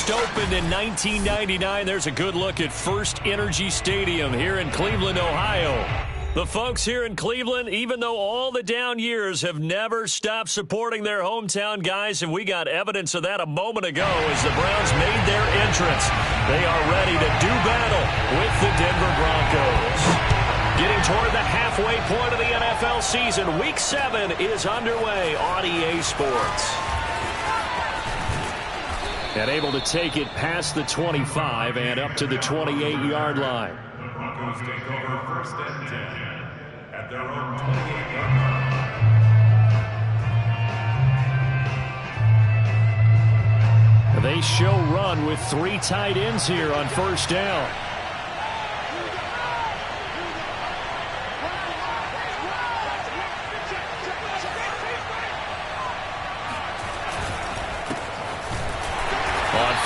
First opened in 1999. There's a good look at First Energy Stadium here in Cleveland, Ohio. The folks here in Cleveland, even though all the down years, have never stopped supporting their hometown guys, and we got evidence of that a moment ago as the Browns made their entrance. They are ready to do battle with the Denver Broncos. Getting toward the halfway point of the NFL season, Week 7 is underway on EA Sports. And able to take it past the 25 and up to the 28-yard line. Broncos take over first and 10 at their own 28-yard line. They show run with 3 tight ends here on first down.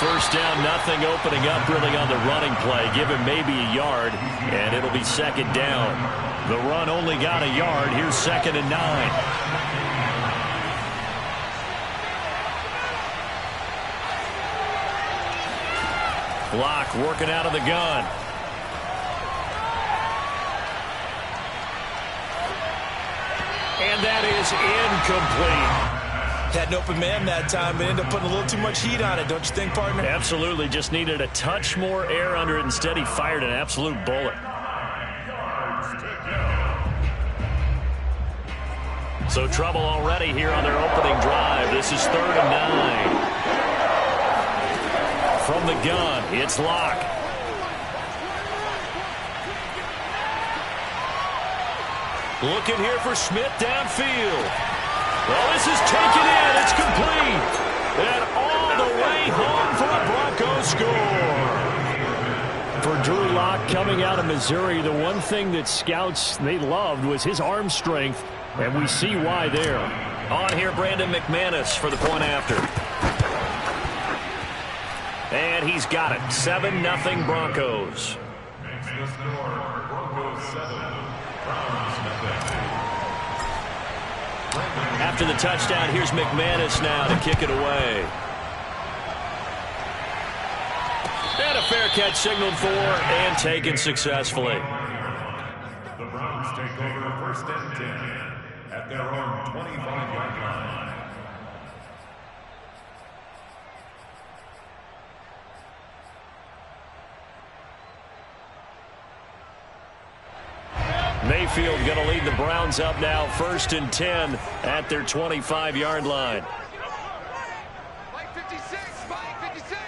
First down, nothing opening up really on the running play. Give him maybe a yard, and it'll be second down. The run only got a yard. Here's 2nd and 9. Block working out of the gun. And that is incomplete. Had an open man that time, but ended up putting a little too much heat on it, don't you think, partner? Absolutely. Just needed a touch more air under it. Instead, he fired an absolute bullet. So trouble already here on their opening drive. This is 3rd and 9. From the gun, it's Locke. Looking here for Smith downfield. Well, this is taken in. It's complete. And all the way home for a Broncos score. For Drew Lock coming out of Missouri, the one thing that scouts they loved was his arm strength, and we see why there. On here, Brandon McManus for the point after. And he's got it. 7-0 Broncos. Makes the score. Broncos 7. Browns nothing. After the touchdown, here's McManus now to kick it away. And a fair catch signaled for and taken successfully. The Browns take over first and 10 at their own 25-yard line. Mayfield going to lead the Browns up now, 1st and 10 at their 25-yard line. Mike 56, Mike 56.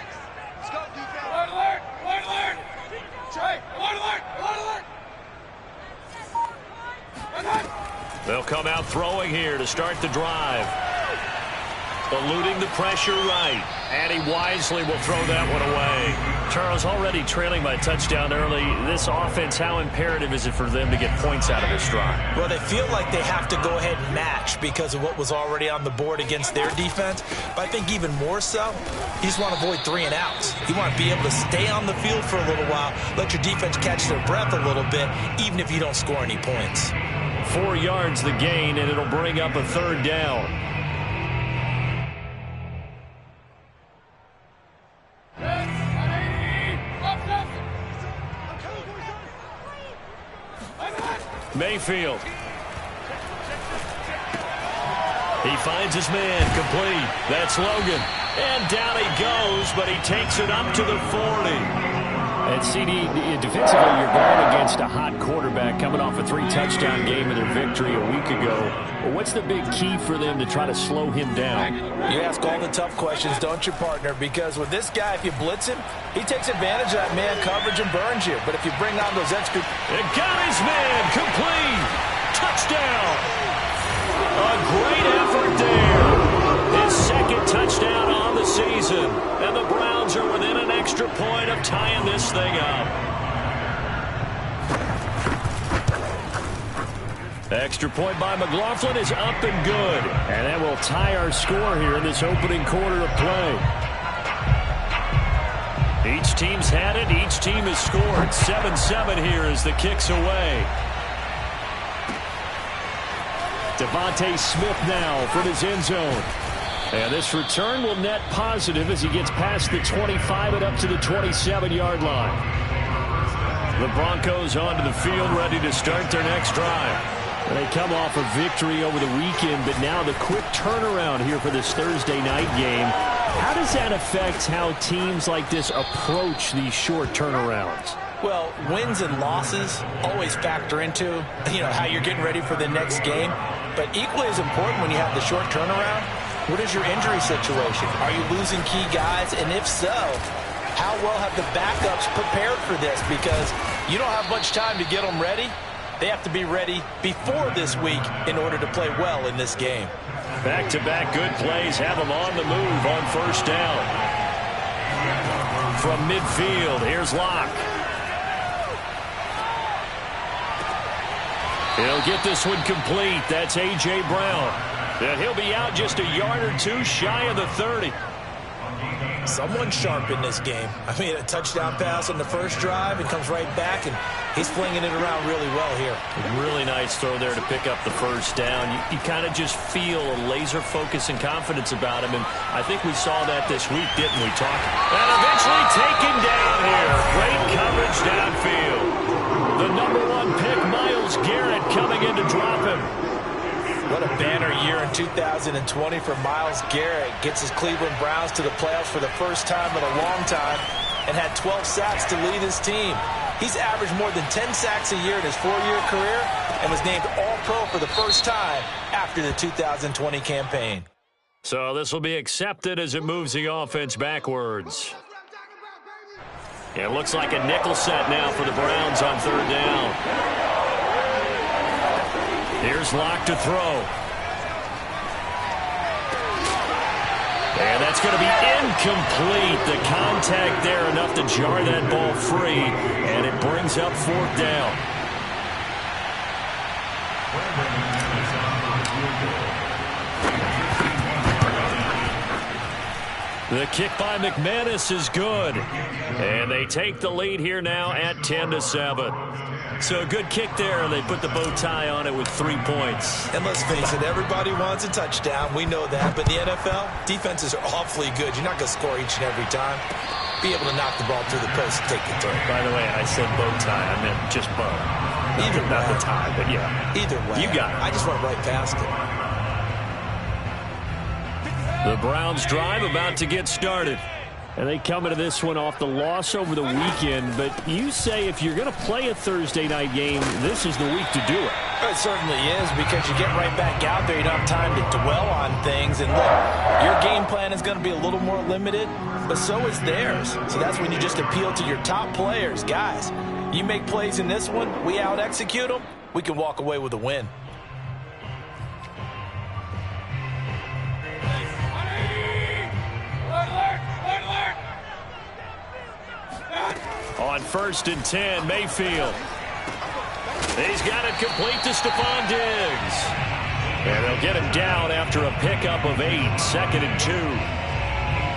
Let's go, defense. Alert, alert, alert, alert. Trey, alert, alert, alert. They'll come out throwing here to start the drive. Eluding the pressure right. And he wisely will throw that one away. Charles, already trailing by a touchdown early. This offense, how imperative is it for them to get points out of this drive? Well, they feel like they have to go ahead and match because of what was already on the board against their defense. But I think even more so, you just want to avoid 3 and outs. You want to be able to stay on the field for a little while, let your defense catch their breath a little bit, even if you don't score any points. 4 yards the gain, and it'll bring up a 3rd down. Mayfield. He finds his man, complete. That's Logan. And down he goes, but he takes it up to the 40. And CD, defensively, you're going against a hot quarterback coming off a 3-touchdown game in their victory a week ago. Well, what's the big key for them to try to slow him down? You ask all the tough questions, don't you, partner? Because with this guy, if you blitz him, he takes advantage of that man coverage and burns you. But if you bring on those extra... It got his man, complete. Touchdown. A great effort there. His 2nd touchdown on the season. And the Browns are within an extra point of tying this thing up. Extra point by McLaughlin is up and good. And that will tie our score here in this opening quarter of play. Each team's had it. Each team has scored. 7-7 here as the kick's away. Devontae Smith now from his end zone. And this return will net positive as he gets past the 25 and up to the 27-yard line. The Broncos onto the field, ready to start their next drive. They come off a victory over the weekend, but now the quick turnaround here for this Thursday night game. How does that affect how teams like this approach these short turnarounds? Well, wins and losses always factor into, how you're getting ready for the next game. But equally as important when you have the short turnaround, what is your injury situation? Are you losing key guys? And if so, how well have the backups prepared for this? Because you don't have much time to get them ready. They have to be ready before this week in order to play well in this game. Back-to-back good plays have them on the move on first down. From midfield, here's Locke. He'll get this one complete. That's A.J. Brown. And he'll be out just a yard or two shy of the 30. Someone sharp in this game. A touchdown pass on the first drive and comes right back, and he's flinging it around really well here. Really nice throw there to pick up the first down. You kind of just feel a laser focus and confidence about him, and I think we saw that this week, didn't we, Talk? And eventually taken down here. Great coverage downfield. The #1 pick, Myles Garrett, coming in to drop him. What a banner year in 2020 for Myles Garrett. Gets his Cleveland Browns to the playoffs for the first time in a long time and had 12 sacks to lead his team. He's averaged more than 10 sacks a year in his 4-year career and was named All-Pro for the first time after the 2020 campaign. So this will be accepted as it moves the offense backwards. It looks like a nickel set now for the Browns on third down. Here's Locke to throw. And that's going to be incomplete. The contact there enough to jar that ball free, and it brings up fourth down. The kick by McManus is good. And they take the lead here now at 10-7. So a good kick there, and they put the bow tie on it with 3 points. And let's face it, everybody wants a touchdown. We know that. But in the NFL, defenses are awfully good. You're not going to score each and every time. Be able to knock the ball through the post and take the throw. By the way, I said bow tie. I meant just bow. Either way. Not the tie, but yeah. Either way. You got it. I just went right past it. The Browns drive about to get started. And they come into this one off the loss over the weekend. But you say if you're going to play a Thursday night game, this is the week to do it. It certainly is, because you get right back out there. You don't have time to dwell on things. And look, your game plan is going to be a little more limited, but so is theirs. So that's when you just appeal to your top players. Guys, you make plays in this one, we out-execute them, we can walk away with a win. On 1st and 10, Mayfield. He's got it complete to Stephon Diggs. And they'll get him down after a pickup of 8, 2nd and 2.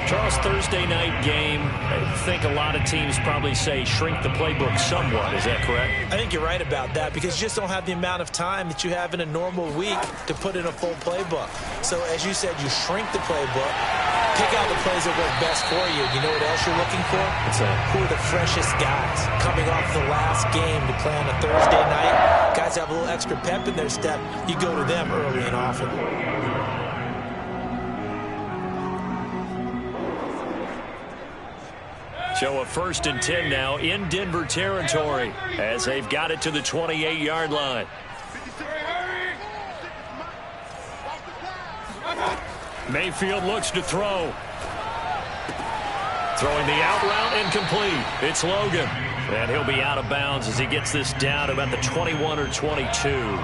Charles, Thursday night game, I think a lot of teams probably say shrink the playbook somewhat. Is that correct? I think you're right about that, because you just don't have the amount of time that you have in a normal week to put in a full playbook. So as you said, you shrink the playbook, pick out the plays that work best for you. You know what else you're looking for? What's that? Who are the freshest guys coming off the last game to play on a Thursday night? Guys have a little extra pep in their step. You go to them early and often. So a 1st and 10 now in Denver territory as they've got it to the 28-yard line. Mayfield looks to throw. Throwing the out route incomplete. It's Logan. And he'll be out of bounds as he gets this down to about the 21 or 22.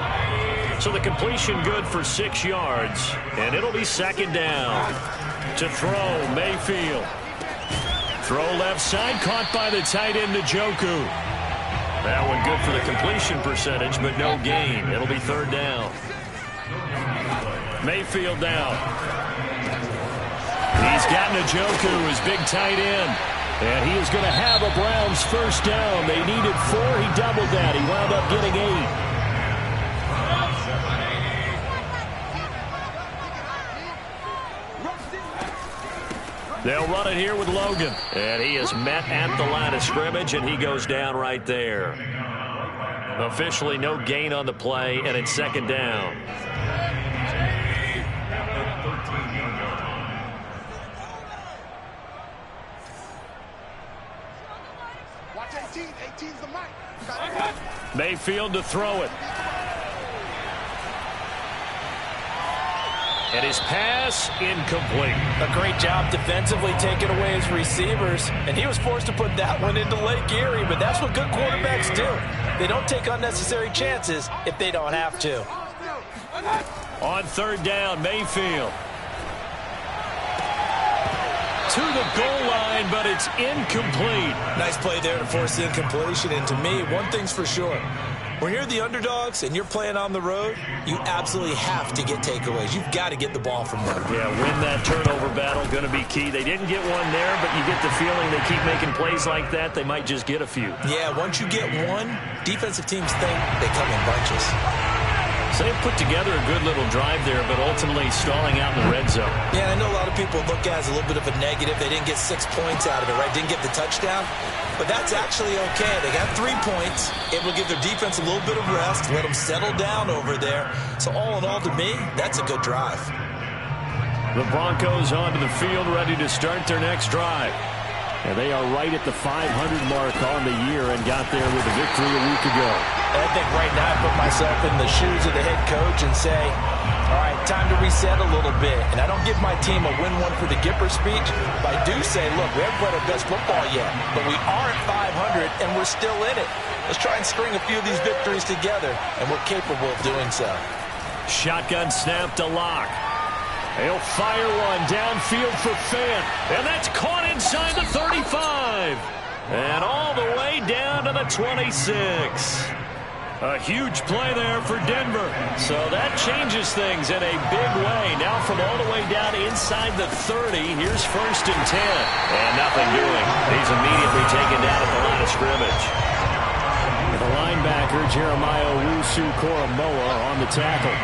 So the completion good for 6 yards. And it'll be 2nd down. To throw, Mayfield. Throw left side, caught by the tight end, Njoku. That one good for the completion percentage, but no gain. It'll be 3rd down. Mayfield down. He's got Njoku, his big tight end. And he is going to have a Browns 1st down. They needed 4. He doubled that. He wound up getting 8. They'll run it here with Logan. And he is met at the line of scrimmage, and he goes down right there. Officially no gain on the play, and it's second down. Watch 18. 18's the mic. Mayfield to throw it. And his pass incomplete. A great job defensively taking away his receivers. And he was forced to put that one into Lake Erie, but that's what good quarterbacks do. They don't take unnecessary chances if they don't have to. On third down, Mayfield. To the goal line, but it's incomplete. Nice play there to force the incompletion. And to me, one thing's for sure. When you're the underdogs and you're playing on the road, you absolutely have to get takeaways. You've got to get the ball from them. Yeah, win that turnover battle, going to be key. They didn't get one there, but you get the feeling they keep making plays like that, they might just get a few. Yeah, once you get one, defensive teams think they come in bunches. So they put together a good little drive there, but ultimately stalling out in the red zone. Yeah, I know a lot of people look at it as a little bit of a negative. They didn't get 6 points out of it, right? Didn't get the touchdown. But that's actually okay. They got 3 points, able to give their defense a little bit of rest, let them settle down over there. So all in all, to me, that's a good drive. The Broncos onto the field, ready to start their next drive. And they are right at the 500 mark on the year and got there with a victory a week ago. And I think right now I put myself in the shoes of the head coach and say, all right, time to reset a little bit. And I don't give my team a win one for the Gipper speech, but I do say, look, we haven't played our best football yet, but we are at 500 and we're still in it. Let's try and string a few of these victories together, and we're capable of doing so. Shotgun snap to Locke. He'll fire one downfield for Fant, and that's caught inside the 35. And all the way down to the 26. A huge play there for Denver. So that changes things in a big way. Now from all the way down inside the 30, here's 1st and 10. And nothing doing. He's immediately taken down at the line of scrimmage. And the linebacker, Jeremiah Owusu-Koramoah, on the tackle.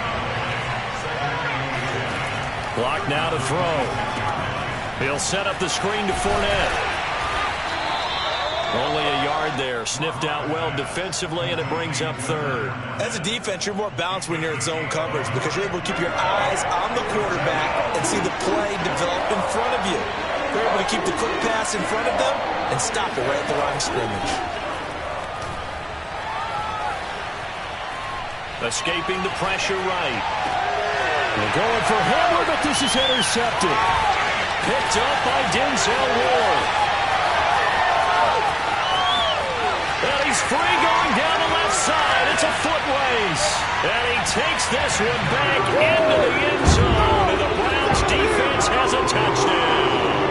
Block now to throw. He'll set up the screen to Fournette. Only a yard there. Sniffed out well defensively, and it brings up 3rd. As a defense, you're more balanced when you're in zone coverage because you're able to keep your eyes on the quarterback and see the play develop in front of you. You're able to keep the quick pass in front of them and stop it right at the line of scrimmage. Escaping the pressure right. They're going for Hamler, but this is intercepted. Picked up by Denzel Ward. And he's free going down the left side. It's a foot race. And he takes this one back into the end zone. And the Browns defense has a touchdown.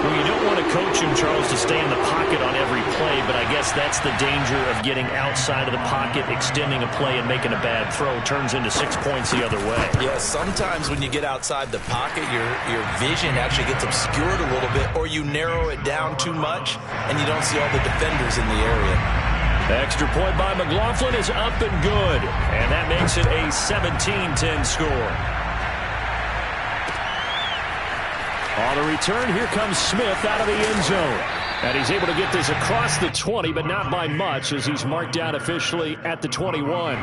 Well, you don't want to coach him, Charles, to stay in the pocket on every play, but I guess that's the danger of getting outside of the pocket, extending a play and making a bad throw. Turns into 6 points the other way. Yeah, sometimes when you get outside the pocket, your vision actually gets obscured a little bit, or you narrow it down too much, and you don't see all the defenders in the area. The extra point by McLaughlin is up and good, and that makes it a 17-10 score. On the return, here comes Smith out of the end zone. And he's able to get this across the 20, but not by much, as he's marked down officially at the 21.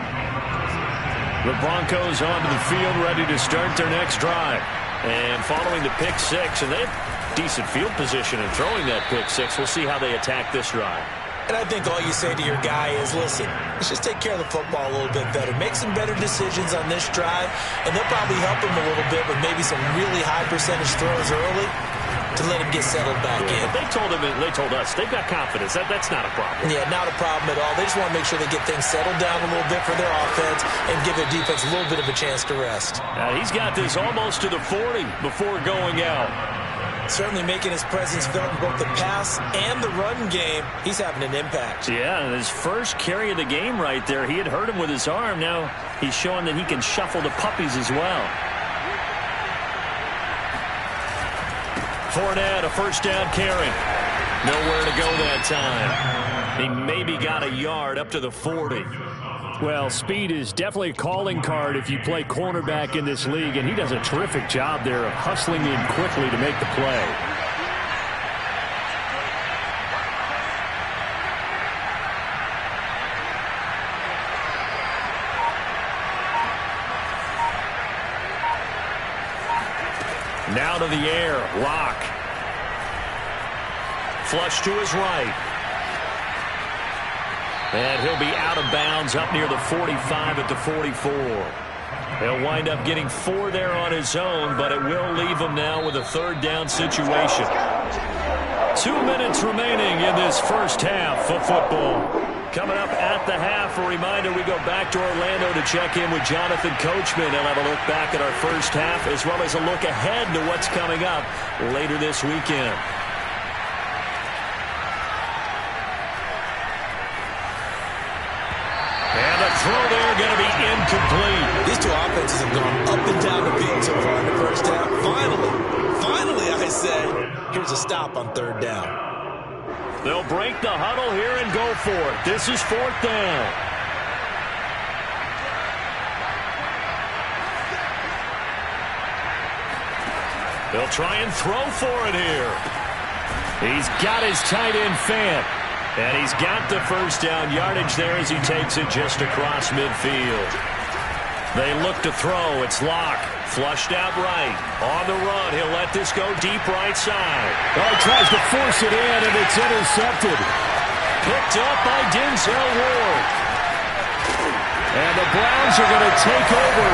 The Broncos onto the field, ready to start their next drive. And following the pick 6, and they have decent field position in throwing that pick 6. We'll see how they attack this drive. And I think all you say to your guy is, listen, let's just take care of the football a little bit better. Make some better decisions on this drive, and they'll probably help him a little bit with maybe some really high percentage throws early to let him get settled back in. But they told us, they've got confidence. That's not a problem. Yeah, not a problem at all. They just want to make sure they get things settled down a little bit for their offense and give their defense a little bit of a chance to rest. He's got this almost to the 40 before going out. Certainly making his presence felt in both the pass and the run game. He's having an impact. Yeah, and his first carry of the game right there, he had hurt him with his arm. Now he's showing that he can shuffle the puppies as well. Fournette, a first down carry. Nowhere to go that time. He maybe got a yard up to the 40. Well, speed is definitely a calling card if you play cornerback in this league, and he does a terrific job there of hustling in quickly to make the play. Now to the air, Locke. Flush to his right. And he'll be out of bounds up near the 45 at the 44. He'll wind up getting 4 there on his own, but it will leave him now with a third down situation. 2 minutes remaining in this first half of football. Coming up at the half, a reminder, we go back to Orlando to check in with Jonathan Coachman and have a look back at our first half, as well as a look ahead to what's coming up later this weekend. And the throw there going to be incomplete. These two offenses have gone up and down the field so far in the first half. Finally, I say, here's a stop on third down. They'll break the huddle here and go for it. This is fourth down. They'll try and throw for it here. He's got his tight end Fant. And he's got the first down yardage there as he takes it just across midfield. They look to throw. It's Locke. Flushed out right. On the run. He'll let this go deep right side. Oh, he tries to force it in, and it's intercepted. Picked up by Denzel Ward. And the Browns are going to take over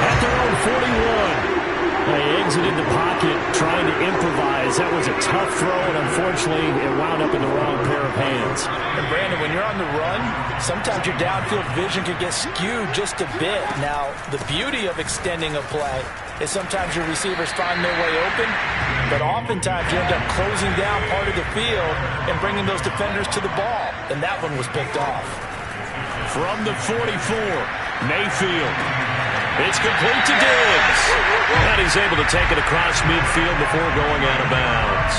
at their own 41. They exited the pocket trying to improvise. That was a tough throw, and unfortunately, it wound up in the wrong pair of hands. And Brandon, when you're on the run, sometimes your downfield vision can get skewed just a bit. Now, the beauty of extending a play is sometimes your receivers find their way open, but oftentimes you end up closing down part of the field and bringing those defenders to the ball. And that one was picked off. From the 44, Mayfield. It's complete to Diggs. And he's able to take it across midfield before going out of bounds.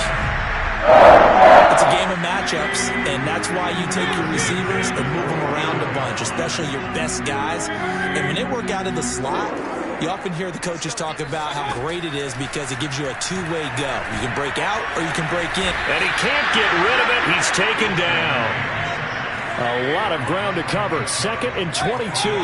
It's a game of matchups, and that's why you take your receivers and move them around a bunch, especially your best guys. And when they work out in the slot, you often hear the coaches talk about how great it is because it gives you a two-way go. You can break out or you can break in. And he can't get rid of it. He's taken down. A lot of ground to cover. 2nd and 22.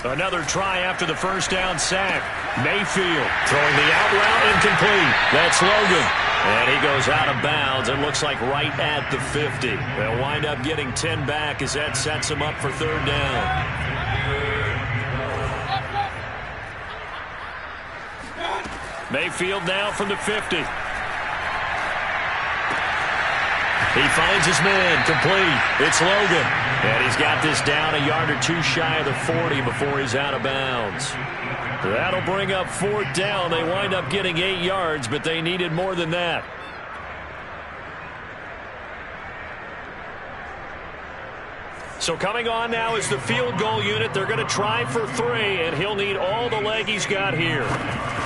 Another try after the first down sack. Mayfield throwing the out route incomplete. That's Logan. And he goes out of bounds. It looks like right at the 50. They'll wind up getting 10 back as that sets him up for third down. Mayfield now from the 50. He finds his man, complete. It's Logan. And he's got this down a yard or two shy of the 40 before he's out of bounds. That'll bring up fourth down. They wind up getting 8 yards, but they needed more than that. So coming on now is the field goal unit. They're going to try for 3, and he'll need all the leg he's got here.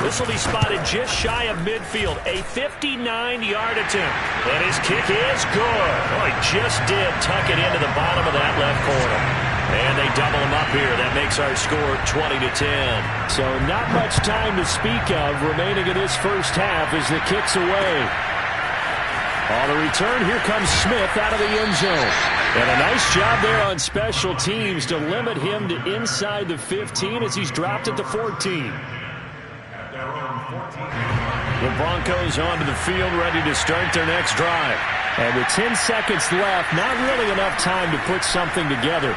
This will be spotted just shy of midfield. A 59-yard attempt. And his kick is good. Oh, he just did tuck it into the bottom of that left corner. And they double him up here. That makes our score 20-10. So not much time to speak of remaining in this first half as the kick's away. On the return, here comes Smith out of the end zone. And a nice job there on special teams to limit him to inside the 15 as he's dropped at the 14. The Broncos onto the field ready to start their next drive. And with 10 seconds left, not really enough time to put something together.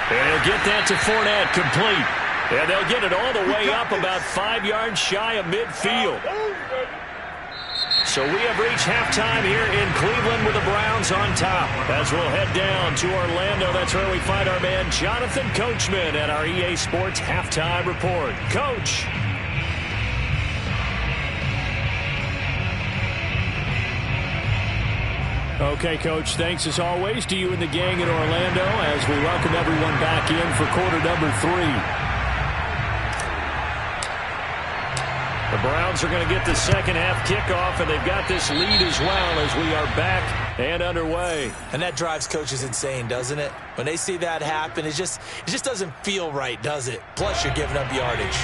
And he'll get that to Fournette, complete. And they'll get it all the way up about 5 yards shy of midfield. So we have reached halftime here in Cleveland with the Browns on top. As we'll head down to Orlando, that's where we find our man Jonathan Coachman at our EA Sports Halftime Report. Coach. Okay, Coach, thanks as always to you and the gang in Orlando as we welcome everyone back in for quarter number 3. The Browns are going to get the second half kickoff, and they've got this lead as well as we are back and underway. And that drives coaches insane, doesn't it? When they see that happen, it just doesn't feel right, does it? Plus, you're giving up yardage.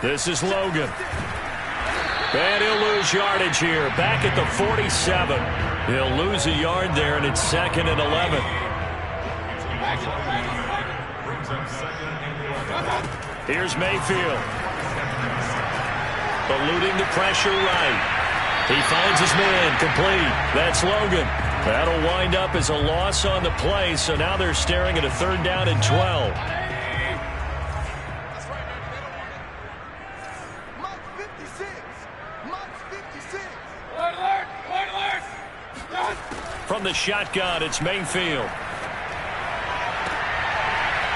This is Logan. And he'll lose yardage here. Back at the 47. He'll lose a yard there, and it's 2nd and 11. Here's Mayfield. Eluding the pressure right. He finds his man complete. That's Logan. That'll wind up as a loss on the play, so now they're staring at a 3rd down and 12. From the shotgun, it's Mayfield.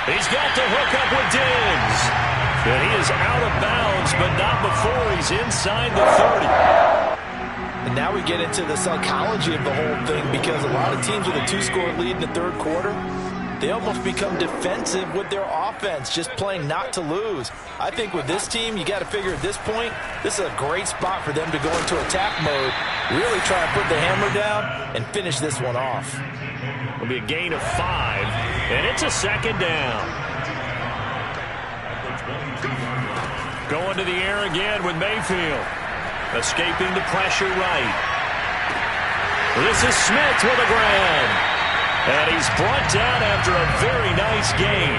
He's got the hook up with Diggs. And he is out of bounds, but not before he's inside the 30. And now we get into the psychology of the whole thing, because a lot of teams with a 2-score lead in the 3rd quarter, they almost become defensive with their offense, just playing not to lose. I think with this team, you got to figure at this point, this is a great spot for them to go into attack mode, really try to put the hammer down and finish this one off. It'll be a gain of 5, and it's a 2nd down. Going to the air again with Mayfield. Escaping the pressure right. This is Smith with a grab. And he's brought down after a very nice gain.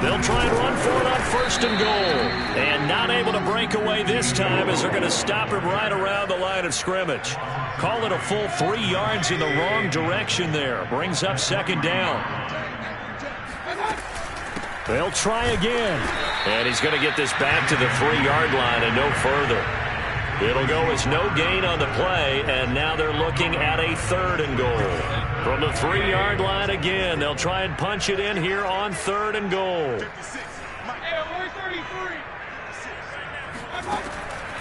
They'll try and run for it on 1st and goal. And not able to break away this time as they're going to stop him right around the line of scrimmage. Call it a full 3 yards in the wrong direction there. Brings up 2nd down. They'll try again. And he's going to get this back to the 3-yard line and no further. It'll go as no gain on the play, and now they're looking at a 3rd and goal. From the 3-yard line again, they'll try and punch it in here on 3rd and goal.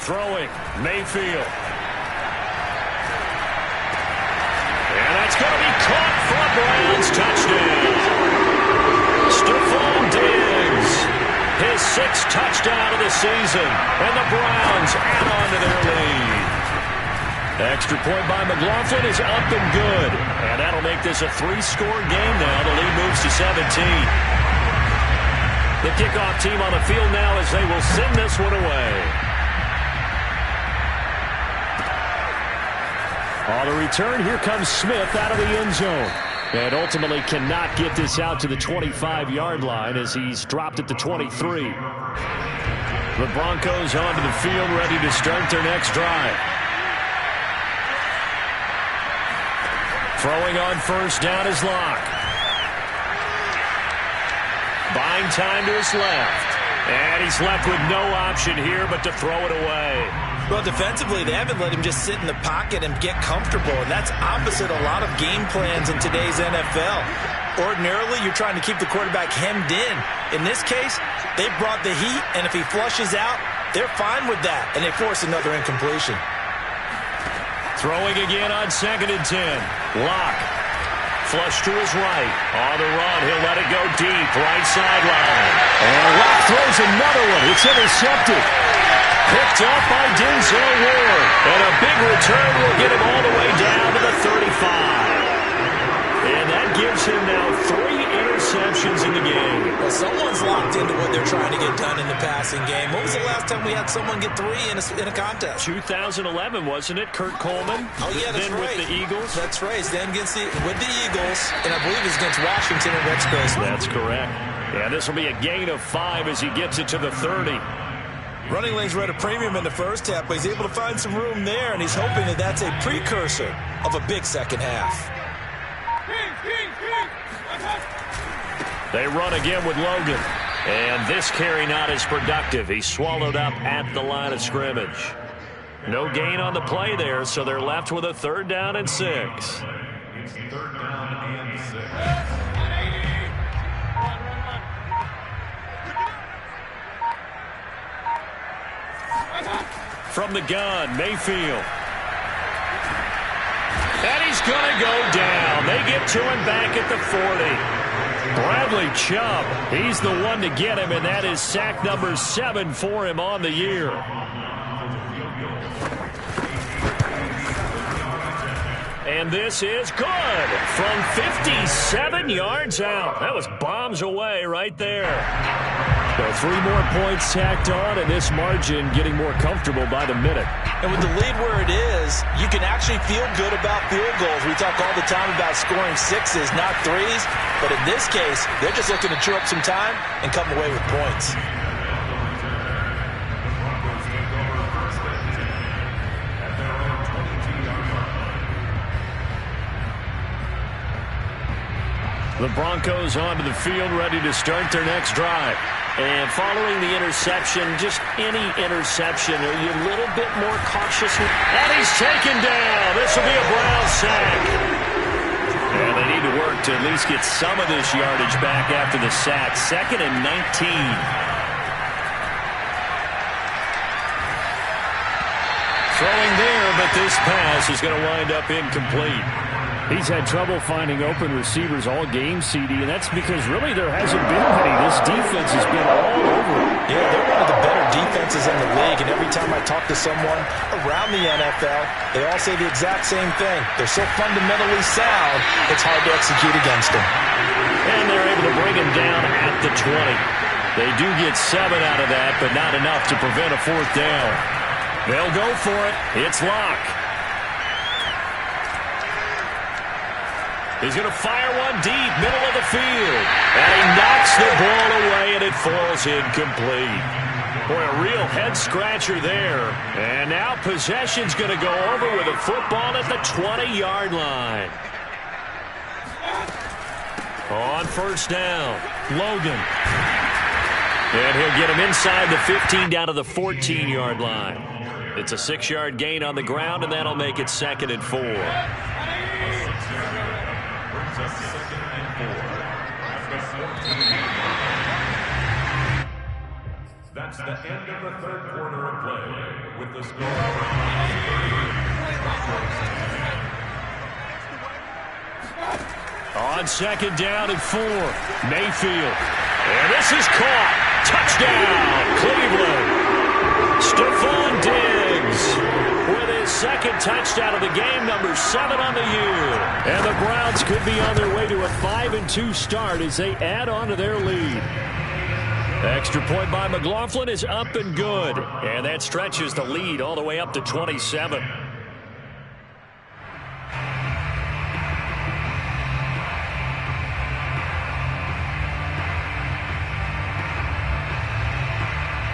Throwing, Mayfield. And that's going to be caught for a Browns touchdown. Stephon Diggs. His 6th touchdown of the season, and the Browns add on to their lead. Extra point by McLaughlin is up and good, and that'll make this a 3-score game now. The lead moves to 17. The kickoff team on the field now as they will send this one away. On the return, here comes Smith out of the end zone. And ultimately cannot get this out to the 25-yard line as he's dropped at the 23. The Broncos onto the field, ready to start their next drive. Throwing on 1st down is Locke. Buying time to his left. And he's left with no option here but to throw it away. Well, defensively, they haven't let him just sit in the pocket and get comfortable, and that's opposite a lot of game plans in today's NFL. Ordinarily, you're trying to keep the quarterback hemmed in. In this case, they brought the heat, and if he flushes out, they're fine with that, and they force another incompletion. Throwing again on 2nd and 10. Locke. Flush to his right. On the run, he'll let it go deep. Right sideline. And Locke throws another one. It's intercepted. Picked up by Denzel Ward. And a big return will get him all the way down to the 35. And that gives him now 3 interceptions in the game. Well, someone's locked into what they're trying to get done in the passing game. When was the last time we had someone get 3 in a contest? 2011, wasn't it? Kurt Coleman. Oh, yeah, that's then right. With the Eagles. That's right. Then with the Eagles, and I believe it's against Washington and Rex Grossman. That's correct. Yeah, this will be a gain of 5 as he gets it to the 30. Running lanes were at a premium in the first half, but he's able to find some room there, and he's hoping that that's a precursor of a big second half. They run again with Logan. And this carry not as productive. He's swallowed up at the line of scrimmage. No gain on the play there, so they're left with a 3rd down and 6. It's 3rd down and 6. from the gun. Mayfield. And he's going to go down. They get to him back at the 40. Bradley Chubb, he's the one to get him, and that is sack number 7 for him on the year. And this is good from 57 yards out. That was bombs away right there. So 3 more points tacked on, and this margin getting more comfortable by the minute. And with the lead where it is, you can actually feel good about field goals. We talk all the time about scoring 6s, not 3s. But in this case, they're just looking to chew up some time and come away with points. The Broncos onto the field, ready to start their next drive. And following the interception, just any interception, are you a little bit more cautious? And he's taken down. This will be a Brown sack. And they need to work to at least get some of this yardage back after the sack. 2nd and 19. Throwing there, but this pass is going to wind up incomplete. He's had trouble finding open receivers all game, CD, and that's because really there hasn't been many. This defense has been all over it. Yeah, they're one of the better defenses in the league, and every time I talk to someone around the NFL, they all say the exact same thing. They're so fundamentally sound, it's hard to execute against them. And they're able to bring him down at the 20. They do get 7 out of that, but not enough to prevent a 4th down. They'll go for it. It's Locke. He's going to fire one deep, middle of the field. And he knocks the ball away, and it falls incomplete. Boy, a real head-scratcher there. And now possession's going to go over with a football at the 20-yard line. On 1st down, Logan. And he'll get him inside the 15 down to the 14-yard line. It's a 6-yard gain on the ground, and that'll make it 2nd and 4. That's the end of the 3rd quarter of play with the score. On 2nd down and 4, Mayfield. And this is caught. Touchdown, Cleveland. Stephon Diggs with his 2nd touchdown of the game, number 7 on the year. And the Browns could be on their way to a 5-2 start as they add on to their lead. Extra point by McLaughlin is up and good. And that stretches the lead all the way up to 27.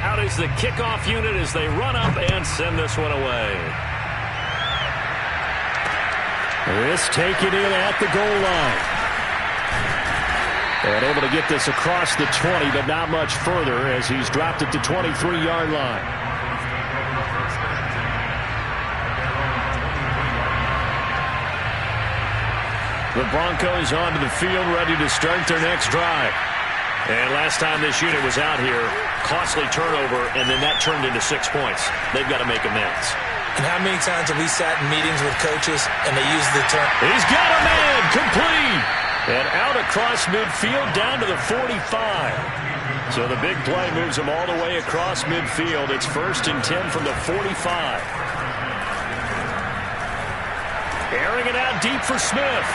Out is the kickoff unit as they run up and send this one away. This taken in at the goal line. And able to get this across the 20, but not much further as he's dropped at the 23-yard line. The Broncos onto the field, ready to start their next drive. And last time this unit was out here, costly turnover, and then that turned into 6 points. They've got to make amends. And how many times have we sat in meetings with coaches and they use the term, he's got a man, complete! And out across midfield down to the 45. So the big play moves him all the way across midfield. It's 1st and 10 from the 45. Airing it out deep for Smith.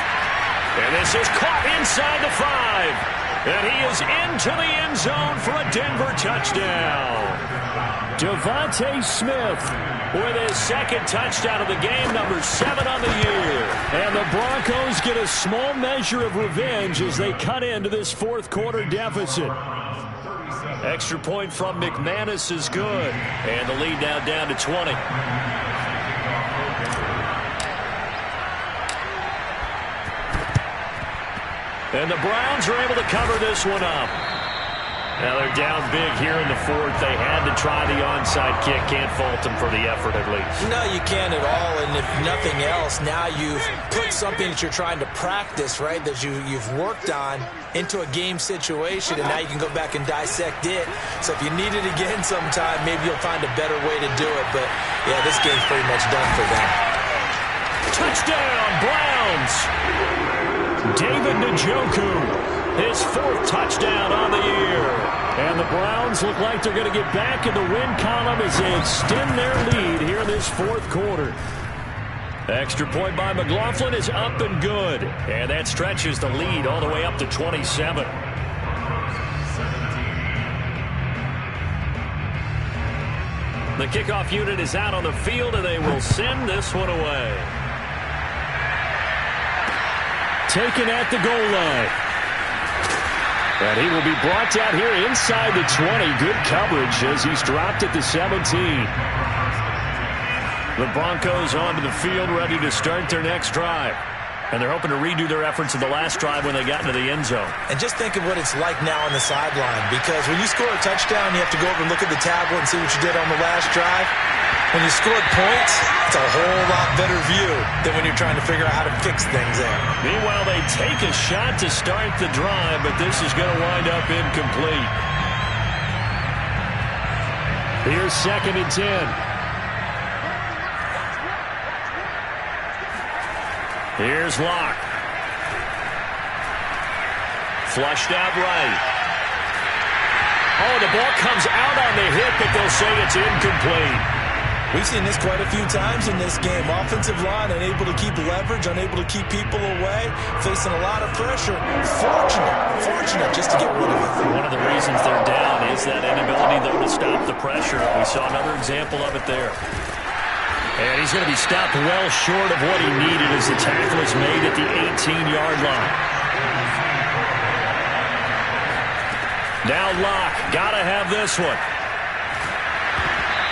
And this is caught inside the 5. And he is into the end zone for a Denver touchdown. Devontae Smith with his 2nd touchdown of the game, number 7 on the year. And the Broncos get a small measure of revenge as they cut into this 4th quarter deficit. Extra point from McManus is good. And the lead now down to 20. And the Browns are able to cover this one up. Now they're down big here in the fourth. They had to try the onside kick. Can't fault them for the effort at least. No, you can't at all. And if nothing else, now you've put something that you're trying to practice, right, that you've worked on into a game situation, and now you can go back and dissect it. So if you need it again sometime, maybe you'll find a better way to do it. But, yeah, this game's pretty much done for them. Touchdown, Browns! David Njoku. His fourth touchdown on the year. And the Browns look like they're going to get back in the win column as they extend their lead here in this fourth quarter. Extra point by McLaughlin is up and good. And that stretches the lead all the way up to 27. The kickoff unit is out on the field, and they will send this one away. Taken at the goal line. And he will be brought down here inside the 20. Good coverage as he's dropped at the 17. The Broncos onto the field, ready to start their next drive. And they're hoping to redo their efforts in the last drive when they got into the end zone. And just think of what it's like now on the sideline, because when you score a touchdown, you have to go over and look at the tablet and see what you did on the last drive. When you scored points, it's a whole lot better view than when you're trying to figure out how to fix things there. Meanwhile, they take a shot to start the drive, but this is going to wind up incomplete. Here's 2nd and 10. Here's Locke. Flushed out right. Oh, the ball comes out on the hit, but they'll say it's incomplete. We've seen this quite a few times in this game. Offensive line unable to keep leverage, unable to keep people away, facing a lot of pressure. Fortunate just to get rid of it. One of the reasons they're down is that inability, though, to stop the pressure. We saw another example of it there. And he's going to be stopped well short of what he needed as the tackle is made at the 18-yard line. Now Locke, got to have this one.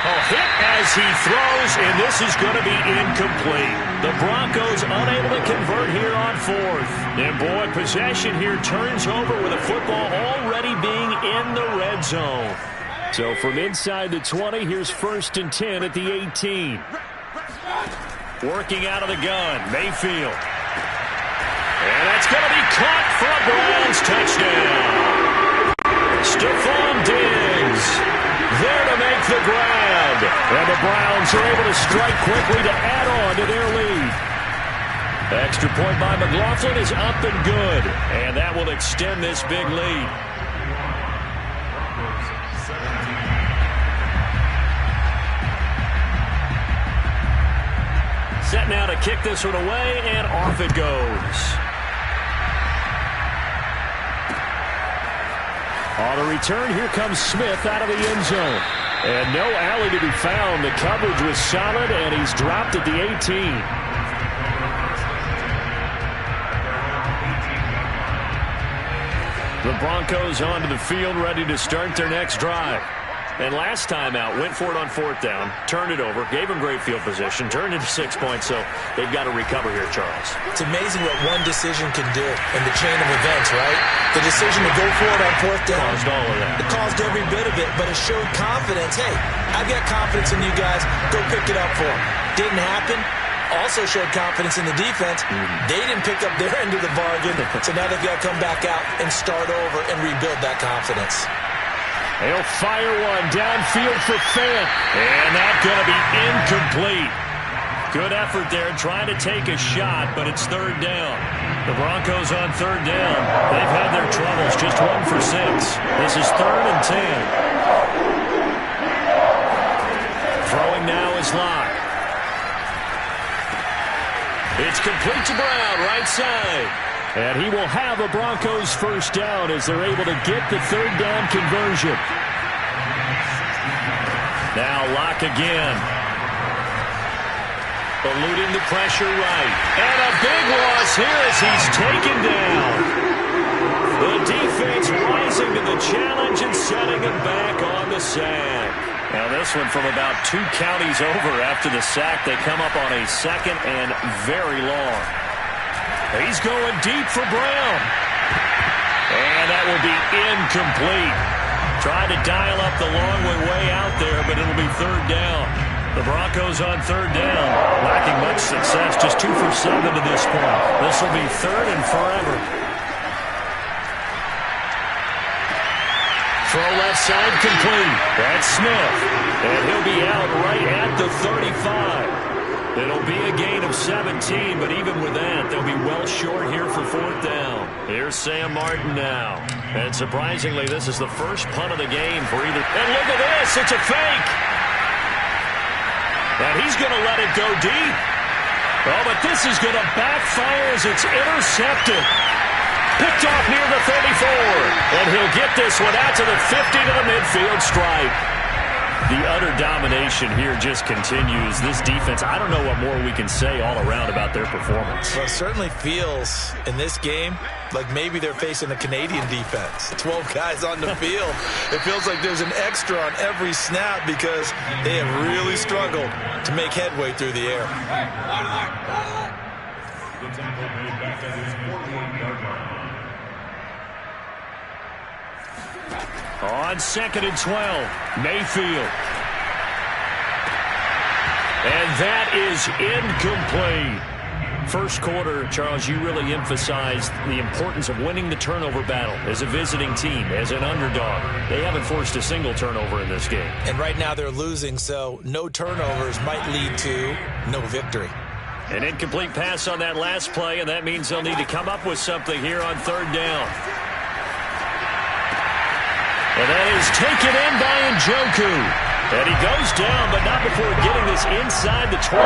Oh, hit as he throws, and this is going to be incomplete. The Broncos unable to convert here on fourth. And, boy, possession here turns over with a football already being in the red zone. So from inside the 20, here's 1st and 10 at the 18. Working out of the gun, Mayfield. And that's going to be caught for a Browns touchdown. Stephon Diggs there to make the grab. And the Browns are able to strike quickly to add on to their lead. Extra point by McLaughlin is up and good. And that will extend this big lead. Set now to kick this one away, and off it goes. On the return, here comes Smith out of the end zone. And no alley to be found. The coverage was solid, and he's dropped at the 18. The Broncos onto the field, ready to start their next drive. And last time out, went for it on 4th down, turned it over, gave him great field position, turned it to 6 points, so they've got to recover here, Charles. It's amazing what one decision can do in the chain of events, right? The decision to go for it on 4th down. Caused all of that. It caused every bit of it, but it showed confidence. Hey, I've got confidence in you guys. Go pick it up for them. Didn't happen. Also showed confidence in the defense. They didn't pick up their end of the bargain, so now they've got to come back out and start over and rebuild that confidence. He'll fire one downfield for Fant. And that's going to be incomplete. Good effort there trying to take a shot, but it's 3rd down. The Broncos on 3rd down. They've had their troubles, just 1 for 6. This is 3rd and 10. Throwing now is Locke. It's complete to Brown, right side. And he will have a Broncos 1st down as they're able to get the 3rd down conversion. Now Locke again. Eluding the pressure right. And a big loss here as he's taken down. The defense rising to the challenge and setting him back on the sack. Now this one from about 2 counties over after the sack. They come up on a 2nd and very long. He's going deep for Brown. And that will be incomplete. Tried to dial up the long way out there, but it'll be third down. The Broncos on third down, lacking much success, just 2 for 7 to this point. This will be third and forever. Throw left side complete. That's Smith. And he'll be out right at the 35. It'll be a gain of 17, but even with that, they'll be well short here for fourth down. Here's Sam Martin now. And surprisingly, this is the first punt of the game for either. And look at this. It's a fake. And he's going to let it go deep. Oh, but this is going to backfire as it's intercepted. Picked off near the 34. And he'll get this one out to the 50 to the midfield stripe. The utter domination here just continues. This defense, I don't know what more we can say all around about their performance. Well, it certainly feels in this game like maybe they're facing a Canadian defense. 12 guys on the field. It feels like there's an extra on every snap because they have really struggled to make headway through the air. The tackle made back at his 41-yard line. On 2nd and 12, Mayfield. And that is incomplete. First quarter, Charles, you really emphasized the importance of winning the turnover battle as a visiting team, as an underdog. They haven't forced a single turnover in this game. And right now they're losing, so no turnovers might lead to no victory. An incomplete pass on that last play, and that means they'll need to come up with something here on third down. And that is taken in by Njoku. And he goes down, but not before getting this inside the 25.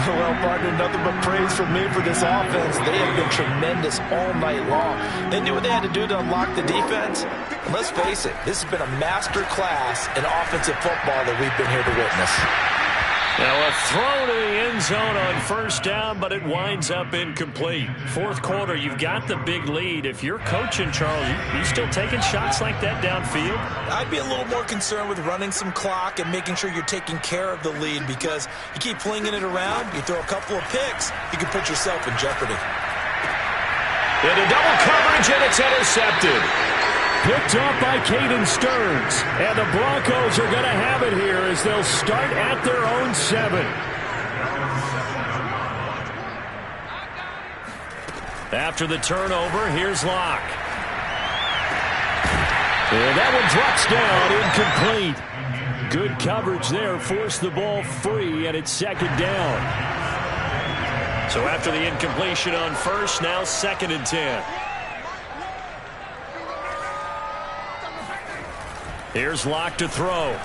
Well, partner, nothing but praise from me for this offense. They have been tremendous all night long. They knew what they had to do to unlock the defense. And let's face it, this has been a master class in offensive football that we've been here to witness. Now a throw to the end zone on first down, but it winds up incomplete. Fourth quarter, you've got the big lead. If you're coaching, Charles, you still taking shots like that downfield? I'd be a little more concerned with running some clock and making sure you're taking care of the lead because you keep flinging it around, you throw a couple of picks, you can put yourself in jeopardy. Into double coverage, and it's intercepted. Picked off by Caden Stearns. And the Broncos are going to have it here as they'll start at their own 7. After the turnover, here's Locke. And that one drops down, incomplete. Good coverage there, forced the ball free, and it's second down. So after the incompletion on first, now 2nd and 10. Here's Locke to throw.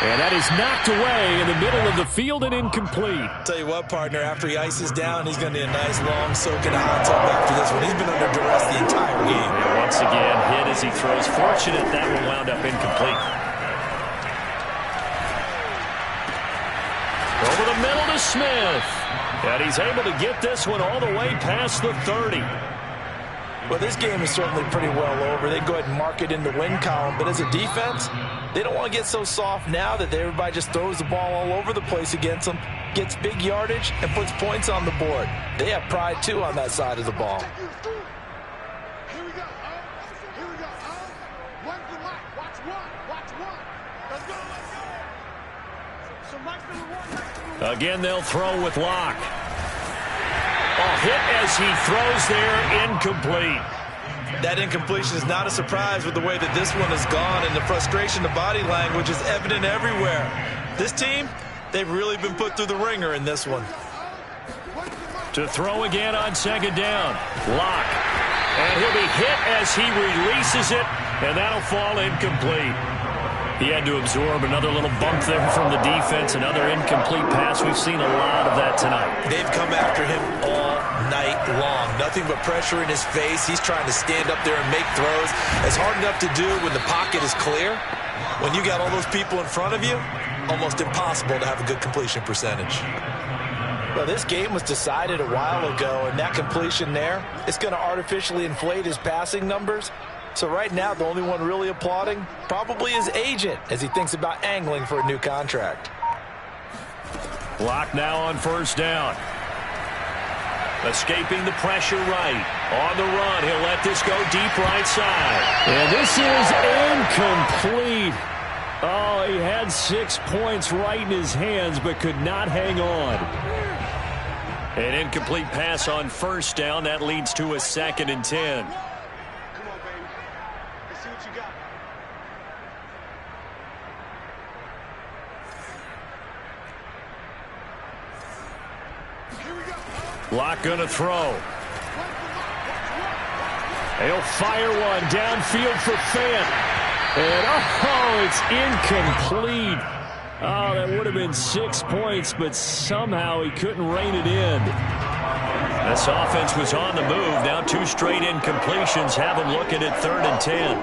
And that is knocked away in the middle of the field and incomplete. Tell you what, partner, after he ices down, he's going to need a nice long soak in a hot tub after this one. He's been under duress the entire game. And once again, hit as he throws. Fortunate that one wound up incomplete. Over the middle to Smith. And he's able to get this one all the way past the 30. Well, this game is certainly pretty well over. They go ahead and mark it in the win column. But as a defense, they don't want to get so soft now that everybody just throws the ball all over the place against them, gets big yardage, and puts points on the board. They have pride, too, on that side of the ball. Here we go. Here we go. One for Mike. Watch one. Watch one. Let's go. Let's go. So Mike's number 1. Again, they'll throw with Locke. Oh, hit as he throws there, incomplete. That incompletion is not a surprise with the way that this one has gone, and the frustration, the body language is evident everywhere. This team, they've really been put through the ringer in this one. To throw again on second down. Locke. And he'll be hit as he releases it, and that'll fall incomplete. He had to absorb another little bump there from the defense, another incomplete pass. We've seen a lot of that tonight. They've come after him all night long. Nothing but pressure in his face. He's trying to stand up there and make throws. It's hard enough to do when the pocket is clear. When you got all those people in front of you, almost impossible to have a good completion percentage. Well, this game was decided a while ago, and that completion there, it's going to artificially inflate his passing numbers. So right now, the only one really applauding probably his agent as he thinks about angling for a new contract. Locke now on first down. Escaping the pressure right. On the run, he'll let this go deep right side. And this is incomplete. Oh, he had 6 points right in his hands, but could not hang on. An incomplete pass on first down. That leads to a 2nd and 10. Come on, baby. Let's see what you got. Here we go. Lock gonna throw. He'll fire one downfield for Fant. And, oh, it's incomplete. Oh, that would have been 6 points, but somehow he couldn't rein it in. This offense was on the move. Now 2 straight incompletions have them looking at 3rd and 10.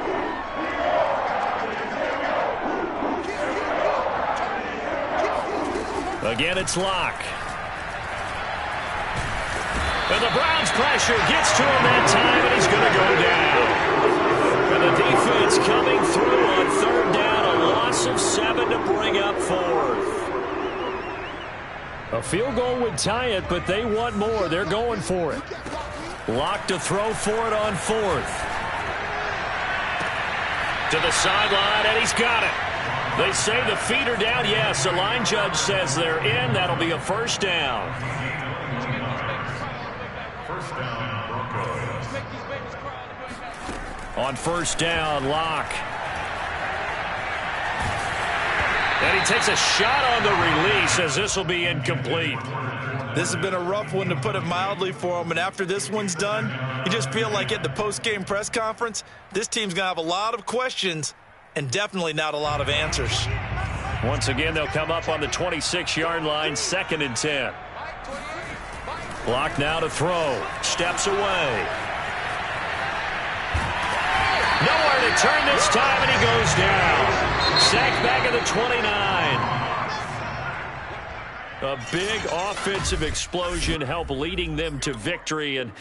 Again, it's Locke. And the Browns pressure gets to him that time, and he's going to go down. And the defense coming through on 3rd down, a loss of 7 to bring up 4th. A field goal would tie it, but they want more. They're going for it. Locke to throw for it on 4th. To the sideline, and he's got it. They say the feet are down. Yes, the line judge says they're in. That'll be a 1st down. First down, Broncos. On 1st down, Locke. And he takes a shot on the release as this will be incomplete. This has been a rough one, to put it mildly, for him. And after this one's done, you just feel like at the post-game press conference, this team's going to have a lot of questions and definitely not a lot of answers. Once again, they'll come up on the 26-yard line, 2nd and 10. Locke now to throw. Steps away. Nowhere to turn this time, and he goes down. Sacked back at the 29. A big offensive explosion helped leading them to victory. And